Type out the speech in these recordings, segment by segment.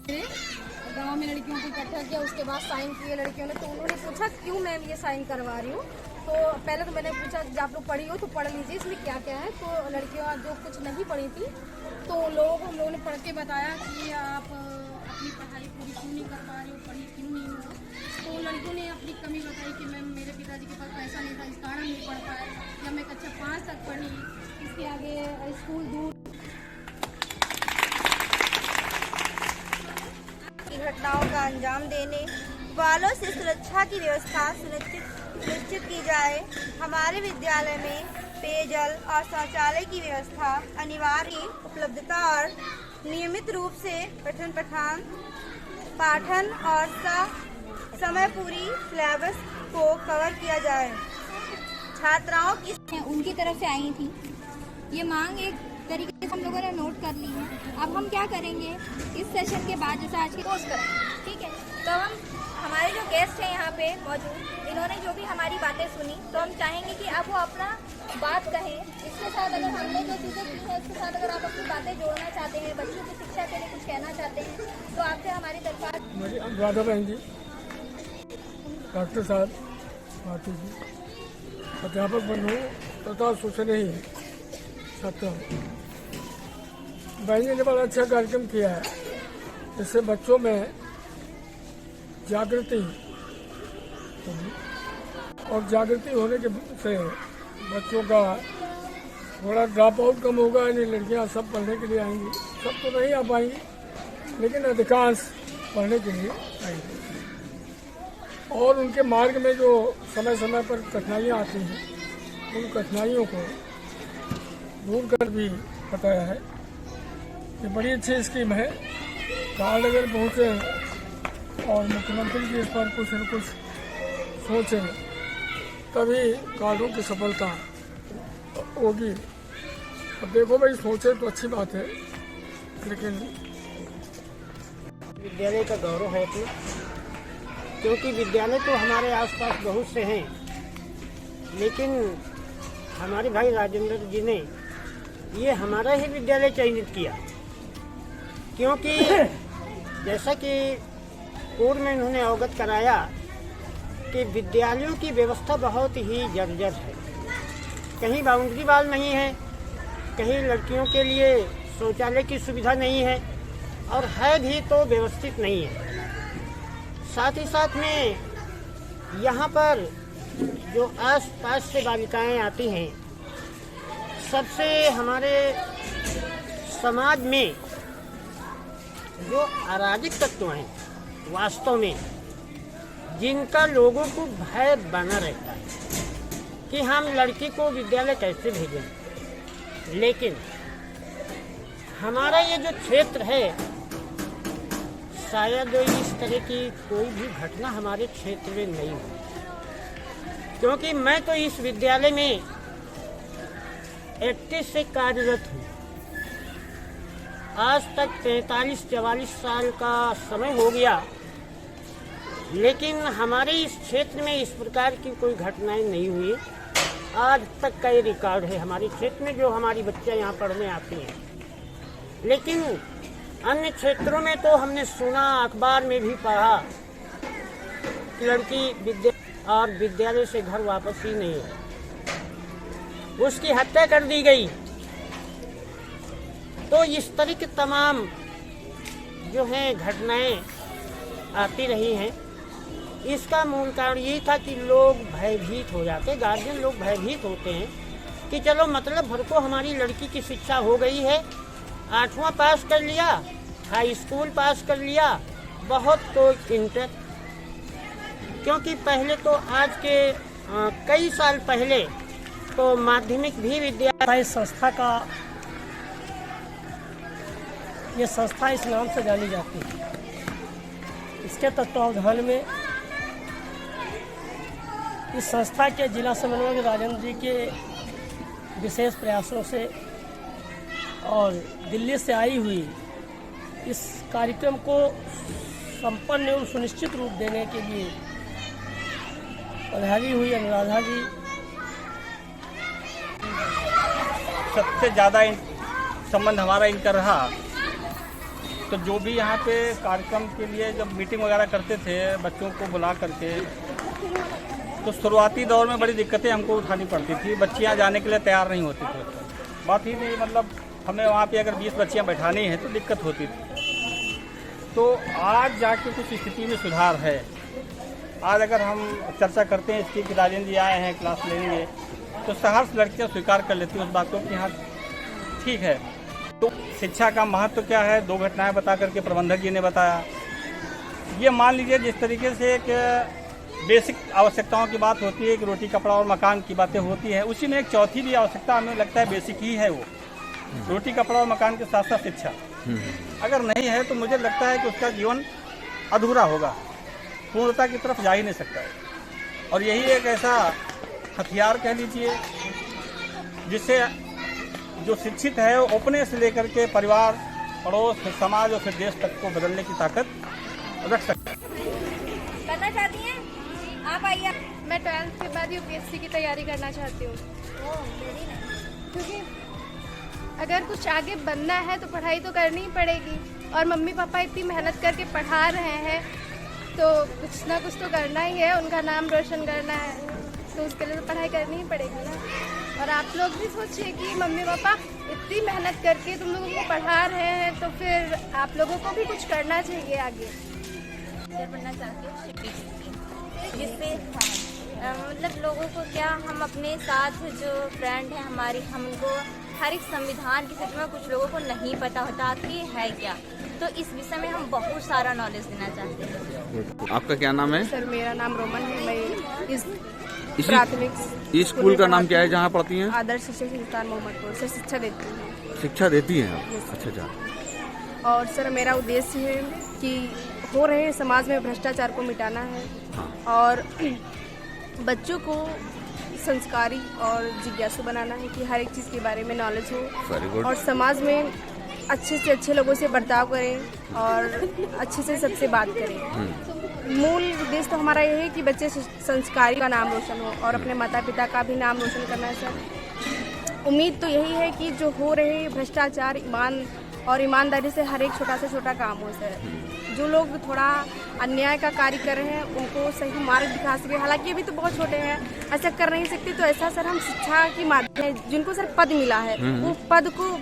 गाँव में लड़कियों को इकट्ठा किया, उसके बाद साइन किए लड़कियों ने। तो उन्होंने पूछा क्यों मैम ये साइन करवा रही हूँ। तो पहले तो मैंने पूछा जब आप लोग पढ़ी हो तो पढ़ लीजिए इसमें क्या क्या है। तो लड़कियाँ जो कुछ नहीं पढ़ी थी तो हम लोगों ने पढ़ के बताया कि आप अपनी पढ़ाई पूरी क्यों नहीं कर पा रही हो, पढ़ी क्यों नहीं हो। तो लड़कियों ने अपनी कमी बताई कि मैम मेरे पिताजी के पास पैसा नहीं था, इस कारण नहीं पढ़ पाए, या मैं कक्षा 5 तक पढ़ी, इसके आगे स्कूल दूर। घटनाओं का अंजाम देने वालों से सुरक्षा की व्यवस्था सुनिश्चित की जाए। हमारे विद्यालय में पेयजल और शौचालय की व्यवस्था अनिवार्य उपलब्धता और नियमित रूप से पाठन और समय पूरी सिलेबस को कवर किया जाए। छात्राओं की उनकी तरफ से आई थी ये मांग एक तरीके से हम लोगों ने नोट कर ली है। अब हम क्या करेंगे इस सेशन के बाद, जैसे आज की पोस्ट करेंगे, ठीक है। तो हम हमारे जो गेस्ट हैं यहाँ पे मौजूद, इन्होंने जो भी हमारी बातें सुनी, तो हम चाहेंगे कि अब वो अपना बात कहें। इसके साथ अगर हमने जो चीज़ें की हैं इसके साथ अगर आप अपनी बातें जोड़ना चाहते हैं, बच्चों की शिक्षा के लिए कुछ कहना चाहते हैं, तो आपसे हमारी दरख्वास्त। मेरी अनुराधा बहन जी, डॉक्टर साहब, भारती जी, अध्यापक बनूँ तथा सोचे नहीं सकता। बहन जी ने बड़ा अच्छा कार्यक्रम किया है, इससे बच्चों में जागृति होगी और जागृति होने के से बच्चों का थोड़ा ड्रॉप आउट कम होगा। यानी लड़कियां सब पढ़ने के लिए आएंगी, सब तो नहीं आ पाएंगी लेकिन अधिकांश पढ़ने के लिए आएंगी। और उनके मार्ग में जो समय समय पर कठिनाइयाँ आती हैं, उन कठिनाइयों को दूर कर भी बताया है। ये बड़ी अच्छी स्कीम है। कार्ड अगर पहुँचे और मुख्यमंत्री जी इस पर कुछ न कुछ सोचें तभी कार्डों की सफलता होगी। अब देखो भाई, सोचे तो अच्छी बात है, लेकिन विद्यालय का गौरव है अपना, क्योंकि विद्यालय तो हमारे आसपास बहुत से हैं, लेकिन हमारे भाई राजेंद्र जी ने ये हमारा ही विद्यालय चयनित किया। क्योंकि जैसा कि पूर्व में उन्होंने अवगत कराया कि विद्यालयों की व्यवस्था बहुत ही जर्जर है। कहीं बाउंड्री वाल नहीं है, कहीं लड़कियों के लिए शौचालय की सुविधा नहीं है, और है भी तो व्यवस्थित नहीं है। साथ ही साथ में यहाँ पर जो आस पास से बालिकाएं आती हैं, सबसे हमारे समाज में जो अराजक तत्व हैं, वास्तव में जिनका लोगों को भय बना रहता है कि हम लड़की को विद्यालय कैसे भेजें। लेकिन हमारा ये जो क्षेत्र है, शायद इस तरह की कोई भी घटना हमारे क्षेत्र में नहीं हुई, क्योंकि मैं तो इस विद्यालय में 31 से कार्यरत हूँ। आज तक 43-44 साल का समय हो गया, लेकिन हमारे इस क्षेत्र में इस प्रकार की कोई घटनाएं नहीं हुई। आज तक का ये रिकॉर्ड है हमारे क्षेत्र में, जो हमारी बच्चियां यहाँ पढ़ने आती हैं। लेकिन अन्य क्षेत्रों में तो हमने सुना, अखबार में भी पढ़ा, लड़की विद्यालय से घर वापस ही नहीं है, उसकी हत्या कर दी गई। तो इस तरह की तमाम जो हैं घटनाएं आती रही हैं। इसका मूल कारण यही था कि लोग भयभीत हो जाते, गार्जियन लोग भयभीत होते हैं कि चलो मतलब भर को हमारी लड़की की शिक्षा हो गई है, 8वां पास कर लिया, हाई स्कूल पास कर लिया, बहुत तो इंटर। क्योंकि पहले तो आज के कई साल पहले तो माध्यमिक भी विद्यालय संस्था का, ये संस्था इस नाम से जानी जाती है। इसके तत्वावधान में इस संस्था के जिला समन्वयक राजेंद्र जी के विशेष प्रयासों से और दिल्ली से आई हुई इस कार्यक्रम को संपन्न एवं सुनिश्चित रूप देने के लिए पधारी हुई अनुराधा जी, सबसे ज़्यादा संबंध हमारा इनका रहा तो जो भी यहाँ पे कार्यक्रम के लिए जब मीटिंग वगैरह करते थे बच्चों को बुला करके, तो शुरुआती दौर में बड़ी दिक्कतें हमको उठानी पड़ती थी। बच्चियाँ जाने के लिए तैयार नहीं होती थी। बात ही नहीं, मतलब हमें वहाँ पे अगर 20 बच्चियाँ बैठानी हैं तो दिक्कत होती थी। तो आज जाके कुछ स्थिति में सुधार है। आज अगर हम चर्चा करते हैं इसकी कि राजेंद्र जी आए हैं क्लास लेंगे, तो सहर्ष लड़कियाँ स्वीकार कर लेती हैं उस बात को कि हाँ ठीक है। तो शिक्षा का महत्व क्या है, 2 घटनाएं बता करके प्रबंधक जी ने बताया। ये मान लीजिए जिस तरीके से एक बेसिक आवश्यकताओं की बात होती है कि रोटी कपड़ा और मकान की बातें होती हैं, उसी में एक चौथी भी आवश्यकता हमें लगता है बेसिक ही है, वो रोटी कपड़ा और मकान के साथ साथ शिक्षा। अगर नहीं है तो मुझे लगता है कि उसका जीवन अधूरा होगा, पूर्णता की तरफ जा ही नहीं सकता है। और यही एक ऐसा हथियार कह लीजिए जिससे जो शिक्षित है वो अपने से लेकर के परिवार, पड़ोस, फिर समाज और फिर देश तक को बदलने की ताकत रख सकता है। करना चाहती हैं आप? आइए। मैं 12th के बाद यूपीएससी की तैयारी करना चाहती हूँ, क्योंकि अगर कुछ आगे बनना है तो पढ़ाई तो करनी ही पड़ेगी। और मम्मी पापा इतनी मेहनत करके पढ़ा रहे हैं तो कुछ ना कुछ तो करना ही है, उनका नाम रोशन करना है, तो उसके लिए तो पढ़ाई करनी ही पड़ेगी ना। और आप लोग भी सोचिए कि मम्मी पापा इतनी मेहनत करके तुम लोगों को पढ़ा रहे हैं, तो फिर आप लोगों को भी कुछ करना चाहिए आगे। बनना चाहती हूँ जिससे मतलब लोगों को क्या, हम अपने साथ जो फ्रेंड हैं हमारी, हम उनको हर एक संविधान के क्षेत्र में कुछ लोगों को नहीं पता होता कि है क्या, तो इस विषय में हम बहुत सारा नॉलेज देना चाहते हैं। आपका क्या नाम है? सर मेरा नाम रोमन है। मैं इस प्राथमिक इस स्कूल का नाम क्या है जहाँ पढ़ती हैं? आदर्श शिक्षा संस्थान मोहम्मदपुर से शिक्षा देती हूँ। शिक्षा देती हैं आप? अच्छा अच्छा। और सर मेरा उद्देश्य है कि हो रहे समाज में भ्रष्टाचार को मिटाना है और बच्चों को संस्कारी और जिज्ञासु बनाना है कि हर एक चीज़ के बारे में नॉलेज हो और समाज में अच्छे से अच्छे लोगों से बर्ताव करें और अच्छे से सबसे बात करें। मूल उद्देश्य तो हमारा ये है कि बच्चे संस्कारी का नाम रोशन हो और अपने माता पिता का भी नाम रोशन करना है सर। उम्मीद तो यही है कि जो हो रहे भ्रष्टाचार और ईमानदारी से हर एक छोटा से छोटा काम हो सर। जो लोग थोड़ा अन्याय का कार्य कर रहे हैं उनको सही मार्ग दिखा सके। हालांकि अभी तो बहुत छोटे हैं, ऐसा कर नहीं सकते, तो ऐसा सर हम शिक्षा के माध्यम जिनको सर पद मिला है वो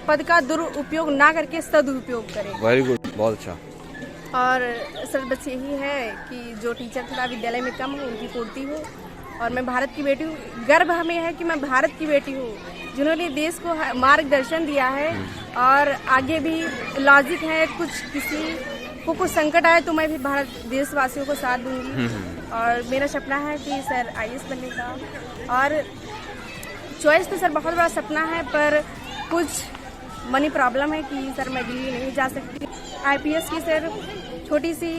पद का दुरुपयोग ना करके सदुपयोग करें। वेरी गुड, बहुत अच्छा। और सर बस यही है कि जो टीचर थोड़ा विद्यालय में कम हो उनकी पूर्ति हो। और मैं भारत की बेटी हूँ, गर्व हमें है कि मैं भारत की बेटी हूँ जिन्होंने देश को मार्गदर्शन दिया है। और आगे भी लॉजिक है, किसी को कुछ संकट आए तो मैं भी भारत देशवासियों को साथ दूंगी। और मेरा सपना है कि सर IAS बनने का। और चॉइस तो सर बहुत बड़ा सपना है, पर कुछ मनी प्रॉब्लम है कि सर मैं दिल्ली नहीं जा सकती। IPS की सर छोटी सी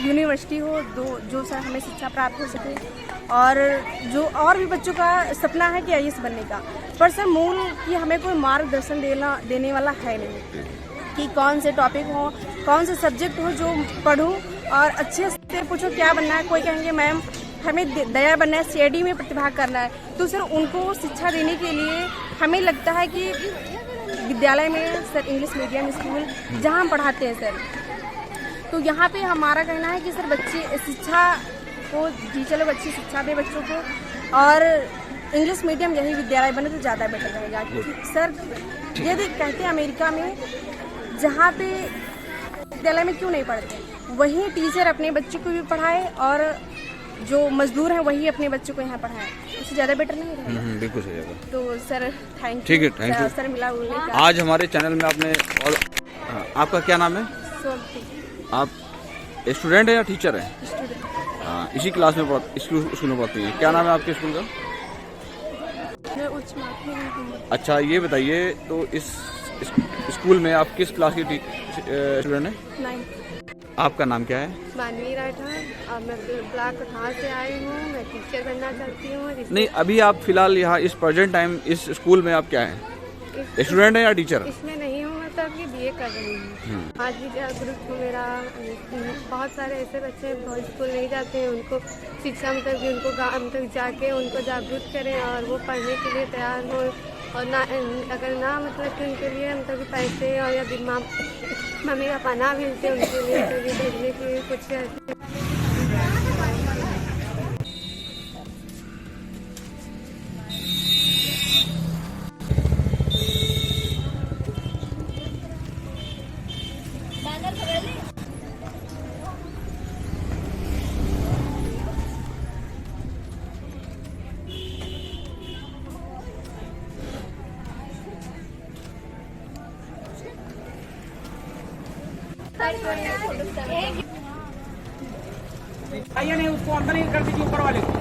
यूनिवर्सिटी हो जो सर हमें शिक्षा प्राप्त हो सके। और जो और भी बच्चों का सपना है कि IAS बनने का, पर सर मूल कि हमें कोई मार्गदर्शन देने वाला है नहीं कि कौन से टॉपिक हो, कौन से सब्जेक्ट हो जो पढूं और अच्छे से पूछो क्या बनना है। कोई कहेंगे मैम हमें दया बनना है, CID में प्रतिभा करना है, तो सर उनको शिक्षा देने के लिए हमें लगता है कि विद्यालय में सर इंग्लिश मीडियम स्कूल जहाँ हम पढ़ाते हैं सर, तो यहाँ पे हमारा कहना है कि सर बच्चे शिक्षा को टीचर लोग अच्छी शिक्षा दे बच्चों को, और इंग्लिश मीडियम यही विद्यालय बने तो ज़्यादा बेटर रहेगा। सर ये कहते हैं अमेरिका में जहाँ पे विद्यालय में क्यों नहीं पढ़ते, वही टीचर अपने बच्चों को भी पढ़ाए और जो मजदूर हैं वही अपने बच्चों को यहाँ पढ़ाएं, उससे ज़्यादा बेटर नहीं रहेगा। बिल्कुल सही है। तो सर थैंक यू। ठीक है, थैंक यू। सर मिला आज हमारे चैनल में आपने, और आपका क्या नाम है? आप स्टूडेंट हैं या टीचर हैं? इसी क्लास में स्कूल में पढ़ती हैं। क्या नाम है आपके स्कूल का? मैं उच्च माध्यमिक। अच्छा, ये बताइए तो इस स्कूल में आप किस क्लास की स्टूडेंट हैं? 9th। आपका नाम क्या है? मानवी राठौर और मैं ब्लॉक कहाँ से आई हूँ। मैं टीचर बनना चाहती हूँ। नहीं, अभी आप फिलहाल यहाँ इस प्रेजेंट टाइम इस स्कूल में आप क्या हैं? स्टूडेंट हैं या टीचर? इसमें नहीं हूँ, मैं तो अभी BA कर रही हूँ। आज भी ग्रुप को मेरा बहुत सारे ऐसे बच्चे बहुत स्कूल नहीं जाते हैं, उनको शिक्षा मतलब कि उनको गाँव तक जाके उनको जागरूक करें और वो पढ़ने के लिए तैयार हो। और ना अगर ना मतलब कि उनके लिए हम कभी पैसे और या मम्मी पापा ना भेजते उनके लिए कभी भेजने के लिए कुछ ऐसे आइए नहीं उसको अंदर ही कर दीजिए ऊपर वाले को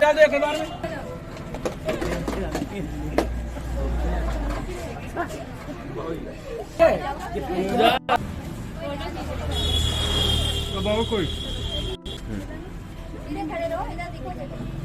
डाल दो एक बार में इधर खड़े रहो, इधर दिखो।